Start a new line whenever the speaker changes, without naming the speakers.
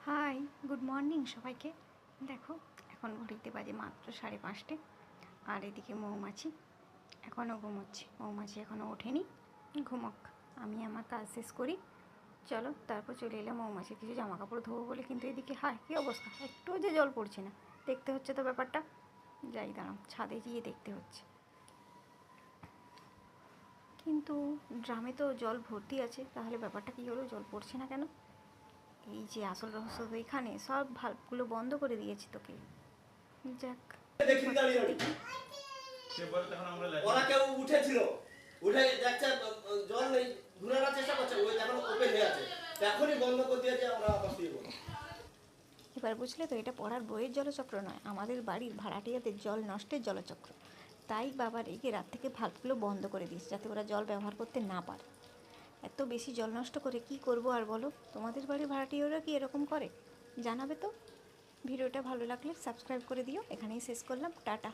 High, good morning সবাইকে। দেখো, এখন ঘড়িতে বাজে মাত্র 5:30, আর এদিকে মৌমাছি এখনও ঘুমোচ্ছে। মৌমাছি এখনও ওঠেনি, ঘুমোক, আমি আমার কাজ শেষ করি। চলো, তারপর চলে এলাম মৌমাছির কিছু জামা কাপড় ধোবো বলে। কিন্তু এদিকে হায়, কী অবস্থা, একটুও যে জল পড়ছে না। দেখতে হচ্ছে তো ব্যাপারটা। যাই দাঁড়াও, ছাদে গিয়ে দেখতে হচ্ছে। কিন্তু ড্রামে তো জল ভর্তি আছে, তাহলে ব্যাপারটা কী হলো, জল পড়ছে না কেন? এই যে আসল রহস্য তো এখানে, সব ভাল্বগুলো বন্ধ করে দিয়েছি তোকে। যাক, দেখি।
ওরা কেউ উঠেছিল, উঠে দেখছে জল নেই, ঘুরানোর চেষ্টা করছে, ওই এখন ওপেন হয়ে আছে, এখনই বন্ধ করে দিয়েছে। আমরা আবার দিয়ে বলি
এবার বুঝলে তো, এটা পড়ার বইয়ের জলচক্র নয়, আমাদের বাড়ির ভাড়াটিয়াদের জল নষ্টের জলচক্র। তাই বাবা রেগে রাত থেকে ভাল্বগুলো বন্ধ করে দিয়েছে, যাতে ওরা জল ব্যবহার করতে না পারে। এত বেশি জল নষ্ট করে কি করব আর বলো? তোমাদের বাড়ির ভাড়াটিয়ারা কি এরকম করে? জানাবে তো। ভিডিওটা ভালো লাগলে সাবস্ক্রাইব করে দিও। এখানেই শেষ করলাম, টাটা।